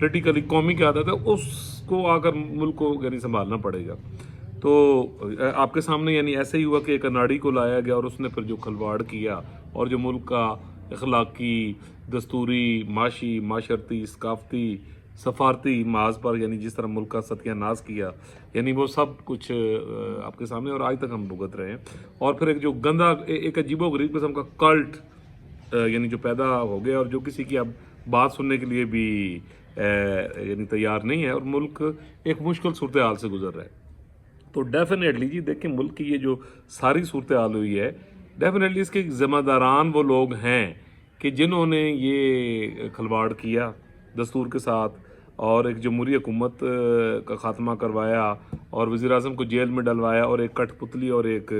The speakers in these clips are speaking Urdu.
پولیٹیکلی قومی قیادت ہے اس کو آ کر ملک کو یعنی سنبھالنا پڑے گا. تو آپ کے سامنے یعنی ایسے ہی ہوا کہ ایک اناڑی کو لایا گیا اور اس نے پھر جو کھلواڑ کیا اور جو ملک کا اخلاقی، دستوری، معاشی، معاشرتی، ثقافتی، سفارتی محاذ پر یعنی جس طرح ملک کا ستیہ ناش کیا، یعنی وہ سب کچھ آپ کے سامنے اور آج تک ہم بھگت رہے ہیں. اور پھر ایک جو گندا، ایک عجیب و غریب قسم کا کلٹ یعنی جو پیدا ہو گیا اور جو کسی کی اب بات سننے کے لیے بھی یعنی تیار نہیں ہے، اور ملک ایک مشکل صورتحال سے گزر رہا ہے. تو ڈیفینیٹلی جی دیکھیں ملک کی یہ جو ساری صورتحال ہوئی ہے، ڈیفینیٹلی اس کے ذمہ داران وہ لوگ ہیں کہ جنہوں نے یہ کھلواڑ کیا دستور کے ساتھ اور ایک جمہوری حکومت کا خاتمہ کروایا اور وزیر اعظم کو جیل میں ڈلوایا اور ایک کٹ پتلی اور ایک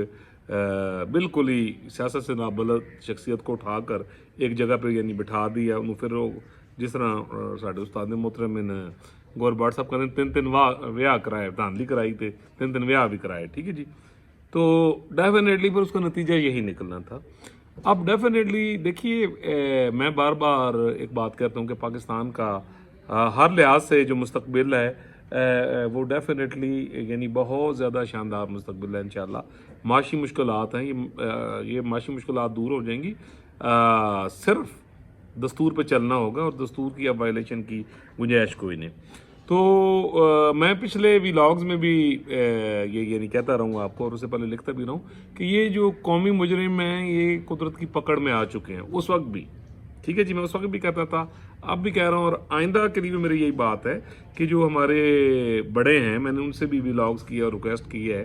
بالکل ہی سیاست سے نابلد شخصیت کو اٹھا کر ایک جگہ پہ یعنی بٹھا دیا انہوں. پھر وہ جس طرح ساڈے استاد محترم گور بٹ صاحب کہتے ہیں 3 ویاہ کرائے، دھاندلی کرائی تھے 3 ویاہ بھی کرائے. ٹھیک ہے جی. تو ڈیفینیٹلی پھر اس کا نتیجہ یہی نکلنا تھا. اب ڈیفینیٹلی دیکھیے میں بار بار ایک بات کہتا ہوں کہ پاکستان کا ہر لحاظ سے جو مستقبل ہے وہ ڈیفینیٹلی یعنی بہت زیادہ شاندار مستقبل ہے انشاءاللہ. معاشی مشکلات ہیں، یہ معاشی مشکلات دور ہو جائیں گی. صرف دستور پہ چلنا ہوگا اور دستور کی اب وائلیشن کی گنجائش کوئی نہیں. تو میں پچھلے ویلاگز میں بھی یہ یعنی کہتا رہوں گا آپ کو اور اس سے پہلے لکھتا بھی رہوں کہ یہ جو قومی مجرم ہیں یہ قدرت کی پکڑ میں آ چکے ہیں اس وقت بھی. ٹھیک ہے جی. میں اس وقت بھی کہتا تھا، اب بھی کہہ رہا ہوں، اور آئندہ کے لیے میری یہی بات ہے کہ جو ہمارے بڑے ہیں میں نے ان سے بھی ویلاگز کیا اور ریکویسٹ کی ہے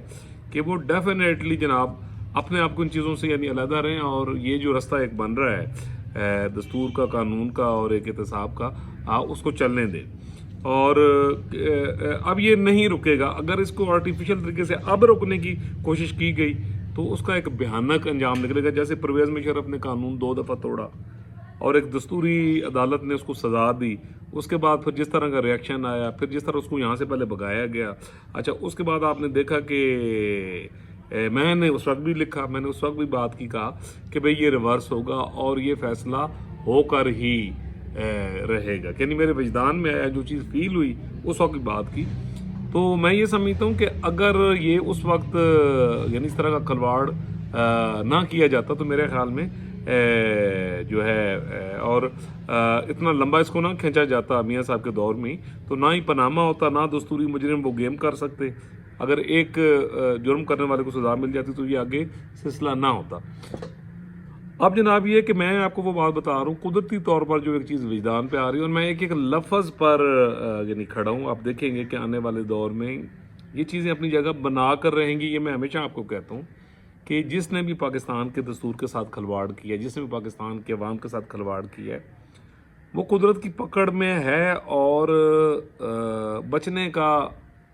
کہ وہ ڈیفینیٹلی جناب اپنے آپ کو ان چیزوں سے یعنی علیحدہ رہیں اور یہ جو رستہ ایک بن رہا ہے دستور کا، قانون کا اور ایک احتساب کا، اس کو چلنے دیں. اور اب یہ نہیں رکے گا. اگر اس کو آرٹیفیشل طریقے سے اب روکنے کی کوشش کی گئی تو اس کا ایک بھیانک انجام نکلے گا. جیسے پرویز مشرف نے قانون 2 دفعہ توڑا اور ایک دستوری عدالت نے اس کو سزا دی، اس کے بعد پھر جس طرح کا ریاکشن آیا، پھر جس طرح اس کو یہاں سے پہلے بھگایا گیا. اچھا اس کے بعد آپ نے دیکھا کہ میں نے اس وقت بھی لکھا، میں نے اس وقت بھی بات کی، کہا کہ بھئی یہ ریورس ہوگا اور یہ فیصلہ ہو کر ہی رہے گا. یعنی میرے وجدان میں آیا، جو چیز فیل ہوئی اس وقت بھی بات کی. تو میں یہ سمجھتا ہوں کہ اگر یہ اس وقت یعنی اس طرح کا کھلواڑ نہ کیا جاتا تو میرے خیال میں جو ہے اور اتنا لمبا اس کو نہ کھینچا جاتا میاں صاحب کے دور میں، تو نہ ہی پاناما ہوتا، نہ دستوری مجرم وہ گیم کر سکتے. اگر ایک جرم کرنے والے کو سزا مل جاتی تو یہ آگے سلسلہ نہ ہوتا. اب جناب یہ کہ میں آپ کو وہ بات بتا رہا ہوں قدرتی طور پر جو ایک چیز وجدان پہ آ رہی ہے، اور میں ایک لفظ پر یعنی کھڑا ہوں. آپ دیکھیں گے کہ آنے والے دور میں یہ چیزیں اپنی جگہ بنا کر رہیں گی. یہ میں ہمیشہ آپ کو کہتا ہوں کہ جس نے بھی پاکستان کے دستور کے ساتھ کھلواڑ کیا، جس نے بھی پاکستان کے عوام کے ساتھ کھلواڑ کیا ہے، وہ قدرت کی پکڑ میں ہے اور بچنے کا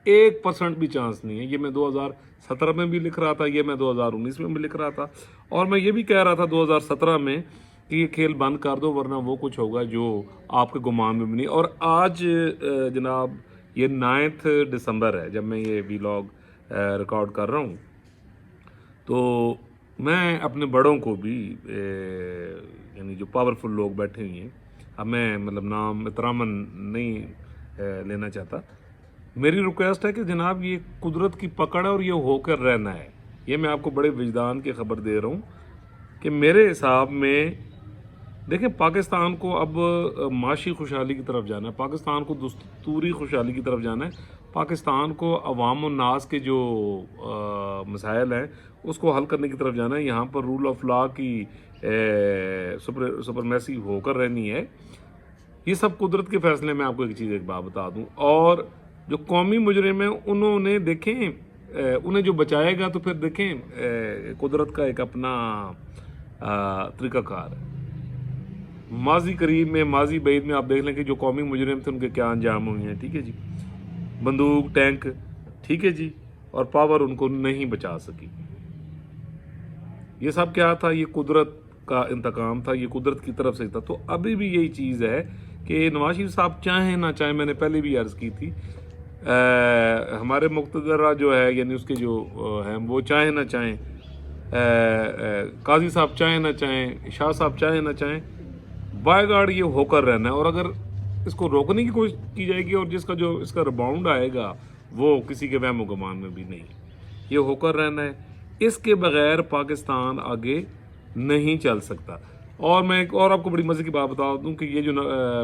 1% بھی چانس نہیں ہے. یہ میں 2017 میں بھی لکھ رہا تھا، یہ میں 2019 میں بھی لکھ رہا تھا، اور میں یہ بھی کہہ رہا تھا 2017 میں کہ یہ کھیل بند کر دو ورنہ وہ کچھ ہوگا جو آپ کے گمان میں بھی نہیں. اور آج جناب یہ 9 دسمبر ہے جب میں یہ ویلاگ ریکارڈ کر رہا ہوں. تو میں اپنے بڑوں کو بھی یعنی جو پاورفل لوگ بیٹھے ہوئے ہیں، اب میں مطلب نام احتراماً نہیں لینا چاہتا، میری ریکویسٹ ہے کہ جناب یہ قدرت کی پکڑ ہے اور یہ ہو کر رہنا ہے. یہ میں آپ کو بڑے وجدان کی خبر دے رہا ہوں کہ میرے حساب میں دیکھیں پاکستان کو اب معاشی خوشحالی کی طرف جانا ہے، پاکستان کو دستوری خوشحالی کی طرف جانا ہے، پاکستان کو عوام الناس کے جو مسائل ہیں اس کو حل کرنے کی طرف جانا ہے. یہاں پر رول آف لا کی سپرمیسی ہو کر رہنی ہے. یہ سب قدرت کے فیصلے میں آپ کو ایک بات بتا دوں. اور جو قومی مجرم ہیں انہوں نے دیکھیں انہیں جو بچائے گا تو پھر دیکھیں قدرت کا ایک اپنا طریقہ کار ہے. ماضی قریب میں، ماضی بعید میں آپ دیکھ لیں کہ جو قومی مجرم تھے ان کے کیا انجام ہوئے ہیں. ٹھیک ہے جی. بندوق، ٹینک، ٹھیک ہے جی، اور پاور ان کو نہیں بچا سکی. یہ سب کیا تھا؟ یہ قدرت کا انتقام تھا، یہ قدرت کی طرف سے تھا. تو ابھی بھی یہی چیز ہے کہ نواز شریف صاحب چاہیں نہ چاہیں، میں نے پہلے بھی عرض کی تھی، ہمارے مقتدرہ جو ہے یعنی اس کے جو ہیں وہ چاہیں نہ چاہیں، قاضی صاحب چاہیں نہ چاہیں، شاہ صاحب چاہیں نہ چاہیں، بائی گاڈ یہ ہو کر رہنا ہے. اور اگر اس کو روکنے کی کوشش کی جائے گی اور جس کا جو اس کا ریباؤنڈ آئے گا وہ کسی کے وہم و گمان میں بھی نہیں. یہ ہو کر رہنا ہے. اس کے بغیر پاکستان آگے نہیں چل سکتا. اور میں ایک اور آپ کو بڑی مزے کی بات بتا دوں کہ یہ جو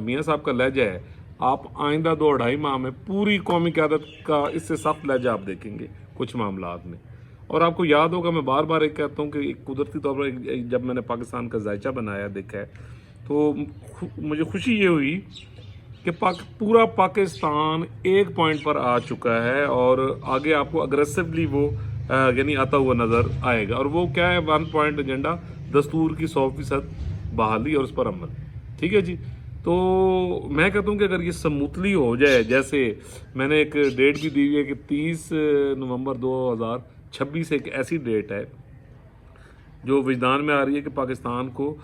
میاں صاحب کا لہجہ ہے، آپ آئندہ 2-2.5 ماہ میں پوری قومی قیادت کا اس سے سخت لہجہ آپ دیکھیں گے کچھ معاملات میں. اور آپ کو یاد ہوگا، میں بار بار ایک کہتا ہوں کہ ایک قدرتی طور پر جب میں نے پاکستان کا ذائچہ بنایا دیکھا ہے تو مجھے خوشی یہ ہوئی کہ پورا پاکستان ایک پوائنٹ پر آ چکا ہے اور آگے آپ کو اگریسولی وہ یعنی آتا ہوا نظر آئے گا. اور وہ کیا ہے؟ 1 پوائنٹ ایجنڈا، دستور کی 100% بحالی اور اس پر عمل. ٹھیک ہے جی. تو میں کہتا ہوں کہ اگر یہ سموتھلی ہو جائے، جیسے میں نے ایک ڈیٹ بھی دی ہوئی ہے کہ 30 نومبر 2026 ایک ایسی ڈیٹ ہے جو وجدان میں آ رہی ہے کہ پاکستان کو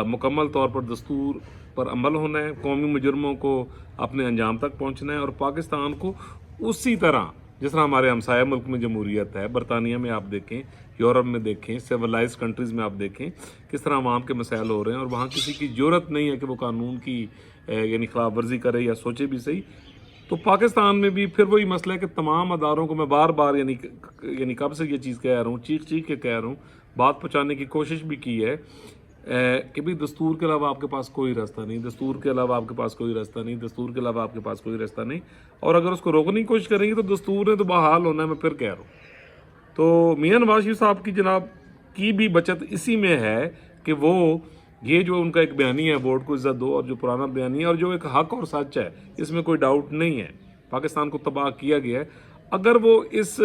مکمل طور پر دستور پر عمل ہونا ہے، قومی مجرموں کو اپنے انجام تک پہنچنا ہے، اور پاکستان کو اسی طرح جس طرح ہمارے ہمسایہ ملک میں جمہوریت ہے، برطانیہ میں آپ دیکھیں، یورپ میں دیکھیں، سیولائز کنٹریز میں آپ دیکھیں کس طرح عوام کے مسائل ہو رہے ہیں اور وہاں کسی کی جرت نہیں ہے کہ وہ قانون کی یعنی خلاف ورزی کرے یا سوچے بھی صحیح. تو پاکستان میں بھی پھر وہی مسئلہ ہے کہ تمام اداروں کو میں بار بار یعنی کب سے یہ چیز کہہ رہا ہوں، چیخ کے کہہ رہا ہوں، بات پہنچانے کی کوشش بھی کی ہے کہ بھی دستور کے علاوہ آپ کے پاس کوئی راستہ نہیں، دستور کے علاوہ آپ کے پاس کوئی راستہ نہیں، دستور کے علاوہ آپ کے پاس کوئی راستہ نہیں. اور اگر اس کو روکنے کی کوشش کریں گے تو دستور نے تو بحال ہونا ہے. میں پھر کہہ رہا ہوں تو میاں نواز شریف صاحب کی جناب کی بھی بچت اسی میں ہے کہ وہ یہ جو ان کا ایک بیانی ہے ووٹ کو عزت دو، اور جو پرانا بیانی ہے اور جو ایک حق اور سچ ہے، اس میں کوئی ڈاؤٹ نہیں ہے. پاکستان کو تباہ کیا گیا ہے. اگر وہ اس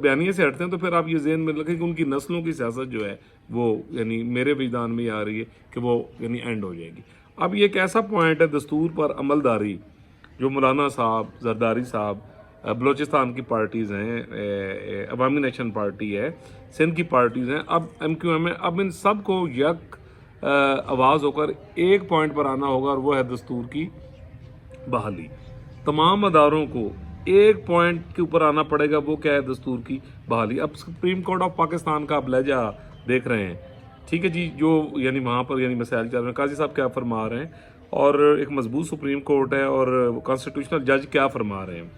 بیانیے سے ہٹتے ہیں تو پھر آپ یہ ذہن میں رکھیں کہ ان کی نسلوں کی سیاست جو ہے وہ یعنی میرے وجدان میں آ رہی ہے کہ وہ یعنی اینڈ ہو جائے گی. اب یہ ایک ایسا پوائنٹ ہے دستور پر عملداری جو مولانا صاحب، زرداری صاحب، بلوچستان کی پارٹیز ہیں، عوامی نیشنل پارٹی ہے، سندھ کی پارٹیز ہیں، اب MQM ہے، اب ان سب کو یک آواز ہو کر ایک پوائنٹ پر آنا ہوگا اور وہ ہے دستور کی بحالی. تمام اداروں کو ایک پوائنٹ کے اوپر آنا پڑے گا، وہ کیا ہے؟ دستور کی بحالی. اب سپریم کورٹ آف پاکستان کا آپ لہجہ دیکھ رہے ہیں. ٹھیک ہے جی. جو یعنی وہاں پر یعنی مسائل چل رہے ہیں، قاضی صاحب کیا فرما رہے ہیں، اور ایک مضبوط سپریم کورٹ ہے اور کانسٹیٹیوشنل جج کیا فرما رہے ہیں.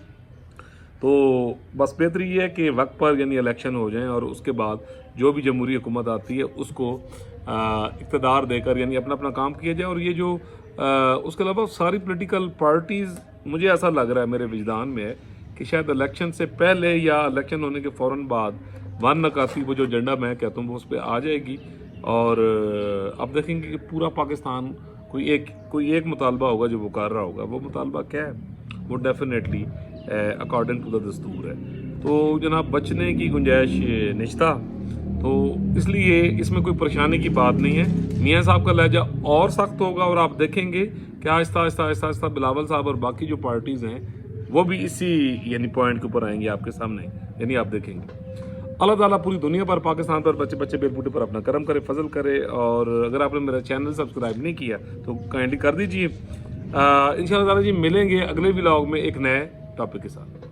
تو بس بہتری یہ ہے کہ وقت پر یعنی الیکشن ہو جائیں اور اس کے بعد جو بھی جمہوری حکومت آتی ہے اس کو اقتدار دے کر یعنی اپنا کام کیا جائے. اور یہ جو اس کے علاوہ ساری پولیٹیکل پارٹیز، مجھے ایسا لگ رہا ہے میرے وجدان میں ہے کہ شاید الیکشن سے پہلے یا الیکشن ہونے کے فوراً بعد 1 نکاتی وہ جو ایجنڈا میں کہتا ہوں وہ اس پہ آ جائے گی. اور اب دیکھیں گے کہ پورا پاکستان کوئی ایک مطالبہ ہوگا جو وہ کر رہا ہوگا. وہ مطالبہ کیا ہے؟ وہ ڈیفینیٹلی اکارڈنگ ٹو دا دستور ہے. تو جناب بچنے کی گنجائش نشتہ، تو اس لیے اس میں کوئی پریشانی کی بات نہیں ہے. میاں صاحب کا لہجہ اور سخت ہوگا اور آپ دیکھیں گے کہ آہستہ آہستہ بلاول صاحب اور باقی جو پارٹیز ہیں وہ بھی اسی یعنی پوائنٹ کے اوپر آئیں گے آپ کے سامنے، یعنی آپ دیکھیں گے. اللہ تعالیٰ پوری دنیا پر، پاکستان پر، بچے بیل بوٹے پر اپنا کرم کرے، فضل کرے. اور اگر آپ نے میرا چینل سبسکرائب نہیں کیا تو کائنڈلی کر دیجیے. انشاءاللہ تعالیٰ جی ملیں گے اگلے ولاگ میں ایک نئے ٹاپک کے ساتھ.